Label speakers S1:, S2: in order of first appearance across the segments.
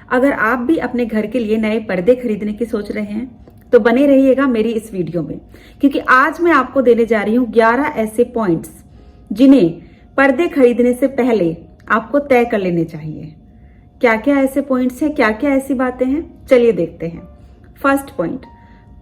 S1: अगर आप भी अपने घर के लिए नए पर्दे खरीदने की सोच रहे हैं तो बने रहिएगा मेरी इस वीडियो में, क्योंकि आज मैं आपको देने जा रही हूँ 11 ऐसे पॉइंट्स जिन्हें पर्दे खरीदने से पहले आपको तय कर लेने चाहिए। क्या क्या ऐसे पॉइंट्स हैं, क्या क्या ऐसी बातें हैं, चलिए देखते हैं। फर्स्ट पॉइंट,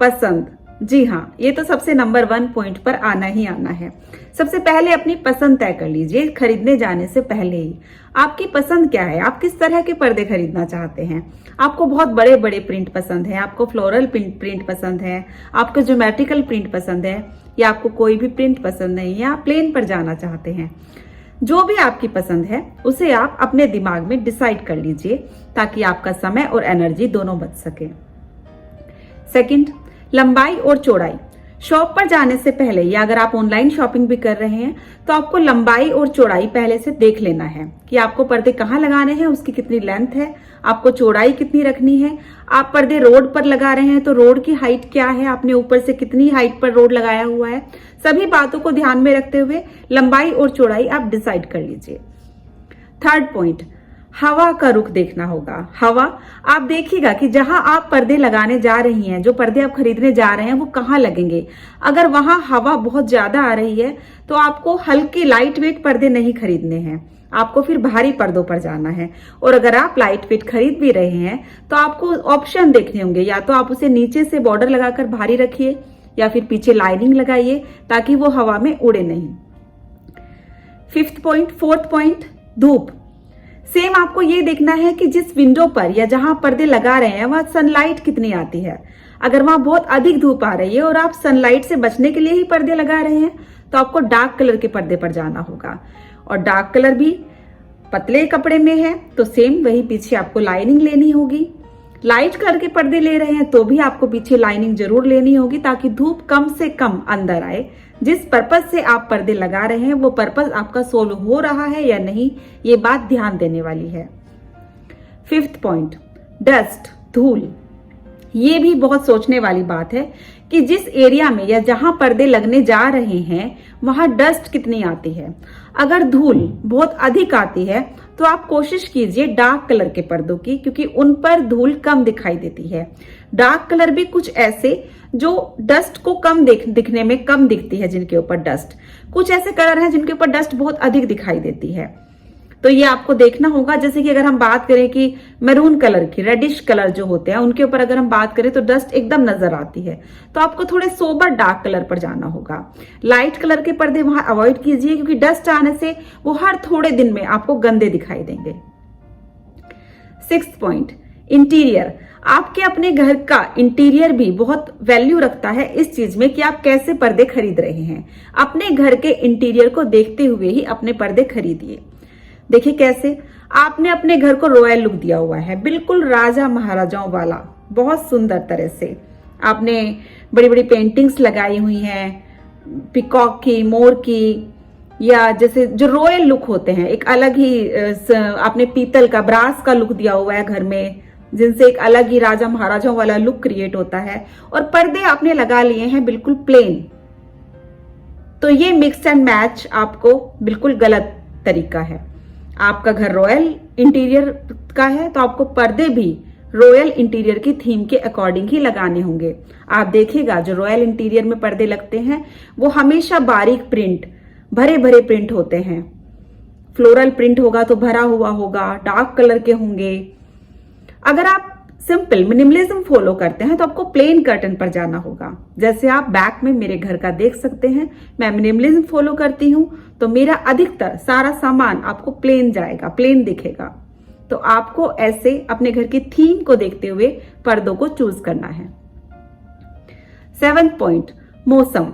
S1: पसंद। जी हाँ, ये तो सबसे नंबर 1 पॉइंट पर आना ही आना है। सबसे पहले अपनी पसंद तय कर लीजिए खरीदने जाने से पहले ही। आपकी पसंद क्या है? आप किस तरह के पर्दे खरीदना चाहते हैं? आपको बहुत बड़े बड़े प्रिंट पसंद है, आपको फ्लोरल प्रिंट पसंद है, आपको ज्योमेट्रिकल प्रिंट पसंद है, या आपको कोई भी प्रिंट पसंद नहीं है, आप प्लेन पर जाना चाहते हैं? जो भी आपकी पसंद है उसे आप अपने दिमाग में डिसाइड कर लीजिए ताकि आपका समय और एनर्जी दोनों बच सके। सेकंड, लंबाई और चौड़ाई। शॉप पर जाने से पहले या अगर आप ऑनलाइन शॉपिंग भी कर रहे हैं तो आपको लंबाई और चौड़ाई पहले से देख लेना है कि आपको पर्दे कहाँ लगाने हैं, उसकी कितनी लेंथ है, आपको चौड़ाई कितनी रखनी है। आप पर्दे रोड पर लगा रहे हैं तो रोड की हाइट क्या है, आपने ऊपर से कितनी हाइट पर रोड लगाया हुआ है। सभी बातों को ध्यान में रखते हुए लंबाई और चौड़ाई आप डिसाइड कर लीजिए। थर्ड पॉइंट, हवा का रुख देखना होगा। हवा, आप देखिएगा कि जहां आप पर्दे लगाने जा रही हैं, जो पर्दे आप खरीदने जा रहे हैं वो कहाँ लगेंगे। अगर वहां हवा बहुत ज्यादा आ रही है तो आपको हल्के लाइट वेट पर्दे नहीं खरीदने हैं, आपको फिर भारी पर्दों पर जाना है। और अगर आप लाइट वेट खरीद भी रहे हैं तो आपको ऑप्शन देखने होंगे, या तो आप उसे नीचे से बॉर्डर लगाकर भारी रखिए या फिर पीछे लाइनिंग लगाइए ताकि वो हवा में उड़े नहीं। फोर्थ पॉइंट, धूप। सेम आपको ये देखना है कि जिस विंडो पर या जहां पर्दे लगा रहे हैं वहां सनलाइट कितनी आती है। अगर वहां बहुत अधिक धूप आ रही है और आप सनलाइट से बचने के लिए ही पर्दे लगा रहे हैं तो आपको डार्क कलर के पर्दे पर जाना होगा। और डार्क कलर भी पतले कपड़े में है तो सेम वही पीछे आपको लाइनिंग लेनी होगी। लाइट कलर के पर्दे ले रहे हैं तो भी आपको पीछे लाइनिंग जरूर लेनी होगी ताकि धूप कम से कम अंदर आए। जिस पर्पज से आप पर्दे लगा रहे हैं वो पर्पज आपका सोल्व हो रहा है या नहीं, ये बात ध्यान देने वाली है। फिफ्थ पॉइंट, डस्ट, धूल। ये भी बहुत सोचने वाली बात है कि जिस एरिया में या जहां पर्दे लगने जा रहे हैं वहां डस्ट कितनी आती है। अगर धूल बहुत अधिक आती है तो आप कोशिश कीजिए डार्क कलर के पर्दों की, क्योंकि उन पर धूल कम दिखाई देती है। डार्क कलर भी कुछ ऐसे जो डस्ट को कम दिखने में कम दिखती है, जिनके ऊपर डस्ट, कुछ ऐसे कलर हैं जिनके ऊपर डस्ट बहुत अधिक दिखाई देती है। तो ये आपको देखना होगा। जैसे कि अगर हम बात करें कि मैरून कलर की, रेडिश कलर जो होते हैं उनके ऊपर अगर हम बात करें तो डस्ट एकदम नजर आती है, तो आपको थोड़े सोबर डार्क कलर पर जाना होगा। लाइट कलर के पर्दे वहां अवॉइड कीजिए क्योंकि डस्ट आने से वो हर थोड़े दिन में आपको गंदे दिखाई देंगे। Sixth point, interior. आपके अपने घर का इंटीरियर भी बहुत वैल्यू रखता है इस चीज में कि आप कैसे पर्दे खरीद रहे हैं। अपने घर के इंटीरियर को देखते हुए ही अपने पर्दे खरीदिए। देखिए कैसे आपने अपने घर को रॉयल लुक दिया हुआ है, बिल्कुल राजा महाराजाओं वाला, बहुत सुंदर तरह से आपने बड़ी बड़ी पेंटिंग्स लगाई हुई हैं, पिकॉक की, मोर की, या जैसे जो रॉयल लुक होते हैं, एक अलग ही आपने पीतल का, ब्रास का लुक दिया हुआ है घर में, जिनसे एक अलग ही राजा महाराजाओं वाला लुक क्रिएट होता है। और पर्दे आपने लगा लिए हैं बिल्कुल प्लेन, तो ये मिक्स एंड मैच आपको बिल्कुल गलत तरीका है। आपका घर रॉयल इंटीरियर का है तो आपको पर्दे भी रॉयल इंटीरियर की थीम के अकॉर्डिंग ही लगाने होंगे। आप देखिएगा जो रॉयल इंटीरियर में पर्दे लगते हैं वो हमेशा बारीक प्रिंट, भरे भरे प्रिंट होते हैं। फ्लोरल प्रिंट होगा तो भरा हुआ होगा, डार्क कलर के होंगे। अगर आप सिंपल मिनिमलिज्म फॉलो करते हैं तो आपको प्लेन कर्टन पर जाना होगा। जैसे आप बैक में मेरे घर का देख सकते हैं, मैं मिनिमलिज्म फॉलो करती हूं तो मेरा अधिकतर सारा सामान आपको प्लेन जाएगा, प्लेन दिखेगा। तो आपको ऐसे अपने घर की थीम को देखते हुए पर्दों को चूज करना है। 7th पॉइंट, मौसम।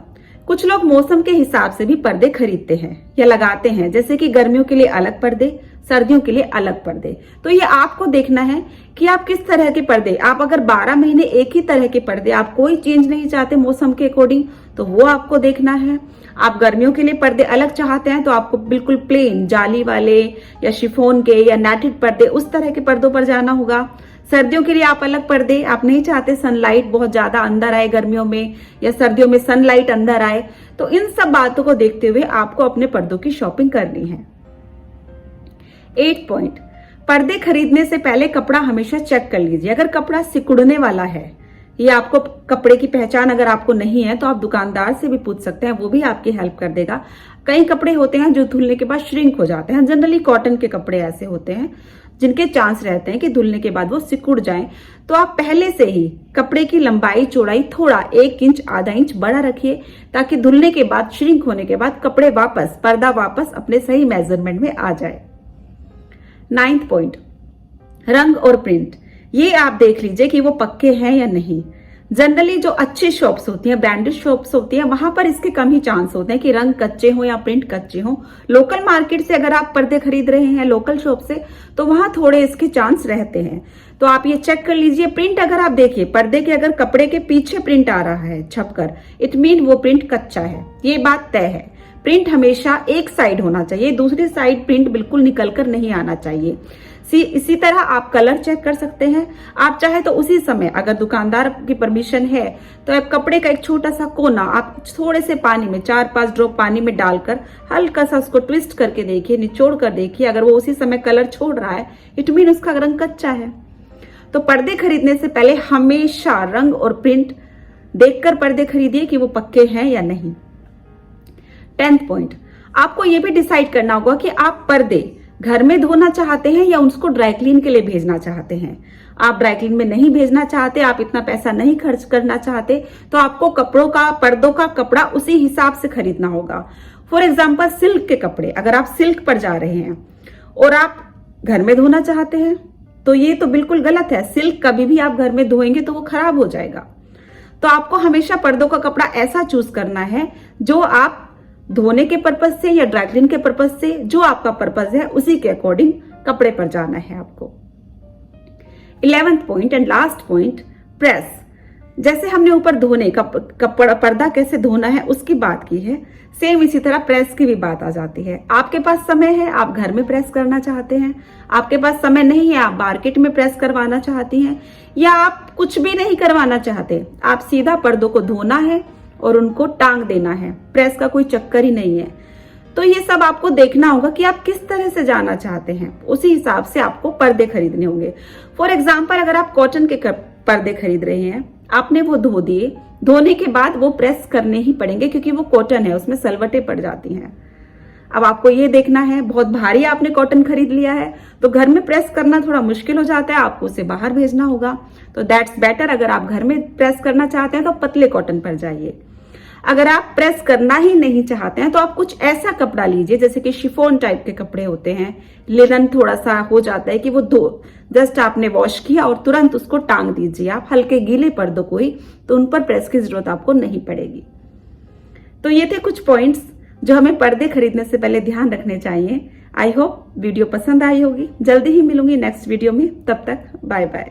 S1: कुछ लोग मौसम के हिसाब से भी पर्दे खरीदते हैं या लगाते हैं, जैसे कि गर्मियों के लिए अलग पर्दे, सर्दियों के लिए अलग पर्दे। तो ये आपको देखना है कि आप किस तरह के पर्दे, आप अगर 12 महीने एक ही तरह के पर्दे, आप कोई चेंज नहीं चाहते मौसम के अकॉर्डिंग, तो वो आपको देखना है। आप गर्मियों के लिए पर्दे अलग चाहते हैं तो आपको बिल्कुल प्लेन जाली वाले या शिफॉन के या नेटेड पर्दे, उस तरह के पर्दों पर जाना होगा। सर्दियों के लिए आप अलग पर्दे, आप नहीं चाहते सनलाइट बहुत ज्यादा अंदर आए गर्मियों में, या सर्दियों में सनलाइट अंदर आए, तो इन सब बातों को देखते हुए आपको अपने पर्दों की शॉपिंग करनी है। 8 पॉइंट, पर्दे खरीदने से पहले कपड़ा हमेशा चेक कर लीजिए। अगर कपड़ा सिकुड़ने वाला है, ये आपको कपड़े की पहचान अगर आपको नहीं है तो आप दुकानदार से भी पूछ सकते हैं, वो भी आपकी हेल्प कर देगा। कई कपड़े होते हैं जो धुलने के बाद श्रिंक हो जाते हैं। जनरली कॉटन के कपड़े ऐसे होते हैं जिनके चांस रहते हैं कि धुलने के बाद वो सिकुड़ जाएं। तो आप पहले से ही कपड़े की लंबाई चौड़ाई थोड़ा 1 इंच आधा इंच बड़ा रखिए, ताकि धुलने के बाद श्रिंक होने के बाद कपड़े वापस, पर्दा वापस अपने सही मेजरमेंट में आ जाए। 9th पॉइंट, रंग और प्रिंट। ये आप देख लीजिए कि वो पक्के हैं या नहीं। जनरली जो अच्छी शॉप्स होती हैं, ब्रांडेड शॉप्स होती हैं, वहां पर इसके कम ही चांस होते हैं कि रंग कच्चे हो या प्रिंट कच्चे हो। लोकल मार्केट से अगर आप पर्दे खरीद रहे हैं लोकल शॉप से, तो वहां थोड़े इसके चांस रहते हैं। तो आप ये चेक कर लीजिए। प्रिंट अगर आप देखिए, पर्दे के अगर कपड़े के पीछे प्रिंट आ रहा है छपकर, इट मीन वो प्रिंट कच्चा है, ये बात तय है। प्रिंट हमेशा एक साइड होना चाहिए, दूसरी साइड प्रिंट बिल्कुल निकल कर नहीं आना चाहिए। इसी तरह आप कलर चेक कर सकते हैं। आप चाहे तो उसी समय, अगर दुकानदार की परमिशन है, तो आप कपड़े का एक छोटा सा कोना आप थोड़े से पानी में 4-5 ड्रॉप पानी में डालकर हल्का सा उसको ट्विस्ट करके देखिए, निचोड़ कर देखिए। अगर वो उसी समय कलर छोड़ रहा है, इट मीन उसका रंग कच्चा है। तो पर्दे खरीदने से पहले हमेशा रंग और प्रिंट देखकर पर्दे खरीदिए कि वो पक्के हैं या नहीं। 10th पॉइंट, आपको ये भी डिसाइड करना होगा कि आप पर्दे घर में धोना चाहते हैं या उसको ड्राई क्लीन के लिए भेजना चाहते हैं। आप ड्राई क्लीन में नहीं भेजना चाहते, आप इतना पैसा नहीं खर्च करना चाहते, तो आपको कपड़ों का, पर्दों का कपड़ा उसी हिसाब से खरीदना होगा। फॉर एग्जाम्पल सिल्क के कपड़े, अगर आप सिल्क पर जा रहे हैं और आप घर में धोना चाहते हैं, तो ये तो बिल्कुल गलत है। सिल्क कभी भी आप घर में धोएंगे तो वो खराब हो जाएगा। तो आपको हमेशा पर्दों का कपड़ा ऐसा चूज करना है जो आप धोने के पर्पज से या ड्राई क्लीन के पर्पज से, जो आपका पर्पज है उसी के अकॉर्डिंग कपड़े पर जाना है आपको। 11th point and last point, press. जैसे हमने ऊपर धोने कपड़ा पर्दा कैसे धोना है उसकी बात की है, सेम इसी तरह प्रेस की भी बात आ जाती है। आपके पास समय है, आप घर में प्रेस करना चाहते हैं, आपके पास समय नहीं है, आप मार्केट में प्रेस करवाना चाहती हैं, या आप कुछ भी नहीं करवाना चाहते, आप सीधा पर्दों को धोना है और उनको टांग देना है, प्रेस का कोई चक्कर ही नहीं है। तो ये सब आपको देखना होगा कि आप किस तरह से जाना चाहते हैं, उसी हिसाब से आपको पर्दे खरीदने होंगे। फॉर एग्जाम्पल, अगर आप कॉटन के पर्दे खरीद रहे हैं, आपने वो धो दिए, धोने के बाद वो प्रेस करने ही पड़ेंगे क्योंकि वो कॉटन है, उसमें सलवटें पड़ जाती हैं। अब आपको ये देखना है, बहुत भारी आपने कॉटन खरीद लिया है तो घर में प्रेस करना थोड़ा मुश्किल हो जाता है, आपको उसे बाहर भेजना होगा। तो दैट्स बेटर, अगर आप घर में प्रेस करना चाहते हैं तो पतले कॉटन पर जाइए। अगर आप प्रेस करना ही नहीं चाहते हैं तो आप कुछ ऐसा कपड़ा लीजिए, जैसे कि शिफॉन टाइप के कपड़े होते हैं, लिनन थोड़ा सा हो जाता है कि वो जस्ट आपने वॉश किया और तुरंत उसको टांग दीजिए आप, हल्के गीले पर्दों को ही, तो उन पर प्रेस की जरूरत आपको नहीं पड़ेगी। तो ये थे कुछ पॉइंट्स जो हमें पर्दे खरीदने से पहले ध्यान रखने चाहिए। आई होप वीडियो पसंद आई होगी। जल्दी ही मिलूंगी नेक्स्ट वीडियो में, तब तक बाय बाय।